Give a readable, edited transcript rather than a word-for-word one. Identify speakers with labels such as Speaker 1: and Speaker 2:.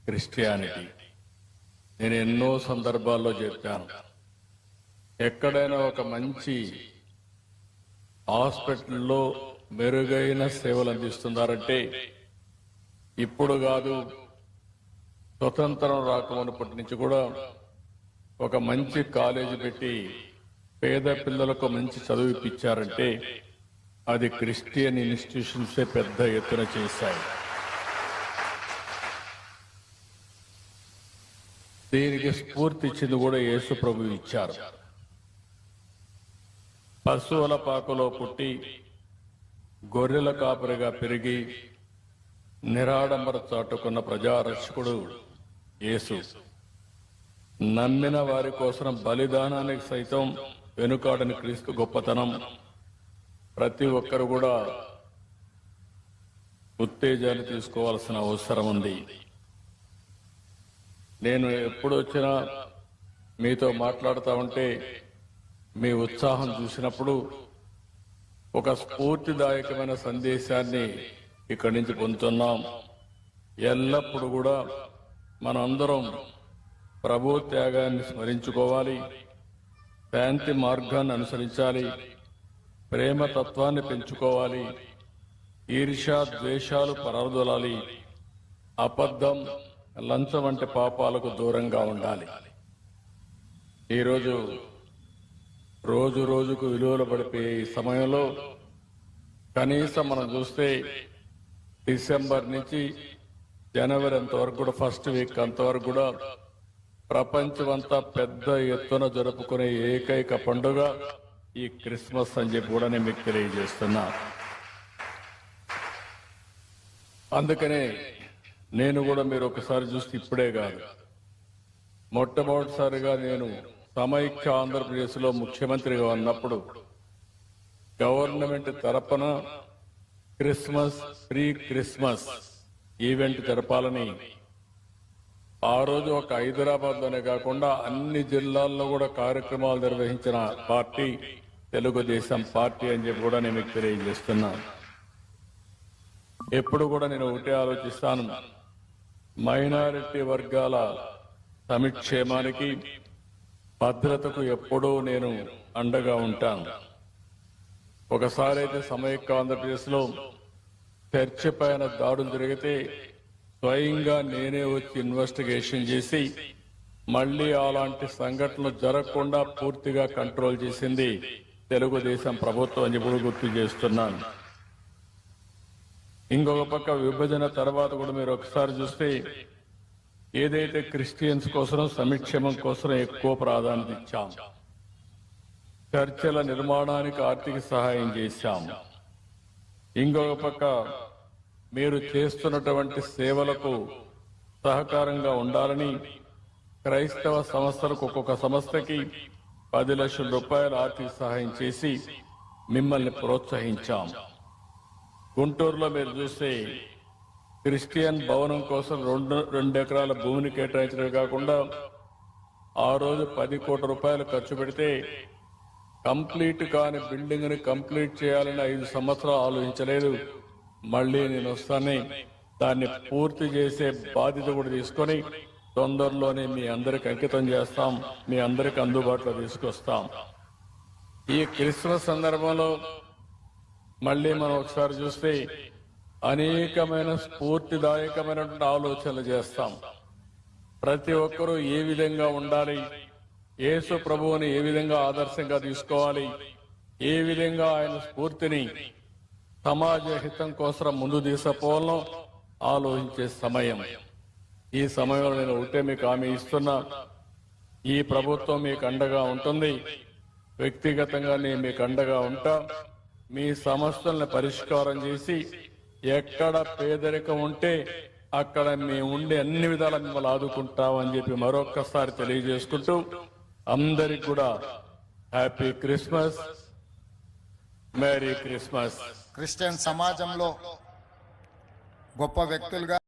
Speaker 1: Christianity. నేను ఎన్నో సందర్భాల్లో చెప్పాను, ఎక్కడైనా ఒక మంచి హాస్పిటల్లో మెరుగైన సేవలు అందిస్తున్నారంటే ఇప్పుడు కాదు, స్వతంత్రం రాకమునుపటి నుంచి కూడా ఒక మంచి కాలేజీ పెట్టి పేద పిల్లలకు మంచి చదువు ఇప్పించారంటే అది క్రిస్టియన్ ఇన్స్టిట్యూషన్సే పెద్ద ఎత్తున చేశాయి. దీనికి స్ఫూర్తి ఇచ్చింది కూడా యేసు ప్రభు ఇచ్చారు. పశువుల పాకలో పుట్టి గొర్రెల కాపరిగా పెరిగి నిరాడంబర చాటుకున్న ప్రజారక్షకుడు యేసు. నమ్మిన వారి కోసం బలిదానానికి సైతం వెనుకాడని క్రీస్తు గొప్పతనం ప్రతి ఒక్కరు కూడా ఉత్తేజాన్ని తీసుకోవాల్సిన అవసరం ఉంది. నేను ఎప్పుడు వచ్చినా మీతో మాట్లాడుతూ ఉంటే మీ ఉత్సాహం చూసినప్పుడు ఒక స్ఫూర్తిదాయకమైన సందేశాన్ని ఇక్కడి నుంచి పొందుతున్నాం. ఎల్లప్పుడూ కూడా మనందరం ప్రభు త్యాగాన్ని స్మరించుకోవాలి, శాంతి మార్గాన్ని అనుసరించాలి, ప్రేమ తత్వాన్ని పెంచుకోవాలి, ఈర్ష్య ద్వేషాలు పరదొలాలి, అబద్ధం లంచం వంటి పాపాలకు దూరంగా ఉండాలి. ఈరోజు రోజు రోజుకు విలువలు పడిపోయే ఈ సమయంలో కనీసం మనం చూస్తే డిసెంబర్ నుంచి జనవరి అంతవరకు కూడా ఫస్ట్ వీక్ అంతవరకు కూడా ప్రపంచమంతా పెద్ద ఎత్తున జరుపుకునే ఏకైక పండుగ ఈ క్రిస్మస్ అని చెప్పి కూడా నేను మీకు తెలియజేస్తున్నా. అందుకనే నేను కూడా మీరు ఒకసారి చూస్తే ఇప్పుడే కాదు, మొట్టమొదటిసారిగా నేను సమైక్య ఆంధ్రప్రదేశ్లో ముఖ్యమంత్రిగా ఉన్నప్పుడు గవర్నమెంట్ తరపున క్రిస్మస్ ప్రీ క్రిస్మస్ ఈవెంట్ జరపాలని ఆ రోజు ఒక హైదరాబాద్లోనే కాకుండా అన్ని జిల్లాల్లో కూడా కార్యక్రమాలు నిర్వహించిన పార్టీ తెలుగుదేశం పార్టీ అని చెప్పి కూడా నేను మీకు తెలియజేస్తున్నాను. ఎప్పుడు కూడా నేను ఒకటే ఆలోచిస్తాను, మైనారిటీ వర్గాల సంక్షేమానికి భద్రతకు ఎప్పుడూ నేను అండగా ఉంటాను. ఒకసారి అయితే సమైక్య ఆంధ్రప్రదేశ్లో చర్చి పైన దాడులు జరిగితే స్వయంగా నేనే వచ్చి ఇన్వెస్టిగేషన్ చేసి మళ్లీ అలాంటి సంఘటనలు జరగకుండా పూర్తిగా కంట్రోల్ చేసింది తెలుగుదేశం ప్రభుత్వం అని ఇప్పుడు గుర్తు చేస్తున్నాను. ఇంకొక పక్క విభజన తర్వాత కూడా మీరు ఒకసారి చూస్తే ఏదైతే క్రిస్టియన్స్ కోసం సంక్షేమం కోసం ఎక్కువ ప్రాధాన్యత ఇచ్చాం, చర్చల నిర్మాణానికి ఆర్థిక సహాయం చేశాం. ఇంకొక పక్క మీరు చేస్తున్నటువంటి సేవలకు సహకారంగా ఉండాలని క్రైస్తవ సంస్థలకు ఒక్కొక్క సంస్థకి 10 లక్షల రూపాయల ఆర్థిక సహాయం చేసి మిమ్మల్ని ప్రోత్సహించాం. గుంటూరులో మీరు చూస్తే క్రిస్టియన్ భవనం కోసం 2 ఎకరాల భూమిని కేటాయించడమే కాకుండా ఆ రోజు 10 కోట్ల రూపాయలు ఖర్చు పెడితే కంప్లీట్ కాని బిల్డింగ్ ని కంప్లీట్ చేయాలని 5 సంవత్సరాలు ఆలోచించలేదు. మళ్లీ నేను వస్తానే దాన్ని పూర్తి చేసే బాధ్యత కూడా తీసుకొని తొందరలోనే మీ అందరికి అంకితం చేస్తాం, మీ అందరికి అందుబాటులో తీసుకొస్తాం. ఈ క్రిస్మస్ సందర్భంలో మళ్లీ మనం ఒకసారి చూస్తే అనేకమైన స్ఫూర్తిదాయకమైనటువంటి ఆలోచనలు చేస్తాం. ప్రతి ఒక్కరూ ఏ విధంగా ఉండాలి, యేసు ప్రభువుని ఏ విధంగా ఆదర్శంగా తీసుకోవాలి, ఏ విధంగా ఆయన స్ఫూర్తిని సమాజ హితం కోసం ముందు తీసుకుపోవాలో ఆలోచించే సమయం. ఈ సమయంలో నేను ఒకటే మీకు హామీ ఇస్తున్నా, ఈ ప్రభుత్వం మీకు అండగా ఉంటుంది, వ్యక్తిగతంగా నేను మీకు అండగా ఉంటా. మీ సమస్యలను పరిష్కారం చేసి ఎక్కడ పేదరికం ఉంటే అక్కడ మేము ఉండే అన్ని విధాలా మిమ్మల్ని ఆదుకుంటామని చెప్పి మరొక్కసారి తెలియజేసుకుంటూ అందరికి కూడా happy Christmas, merry Christmas.
Speaker 2: Christian సమాజంలో గొప్ప వ్యక్తులుగా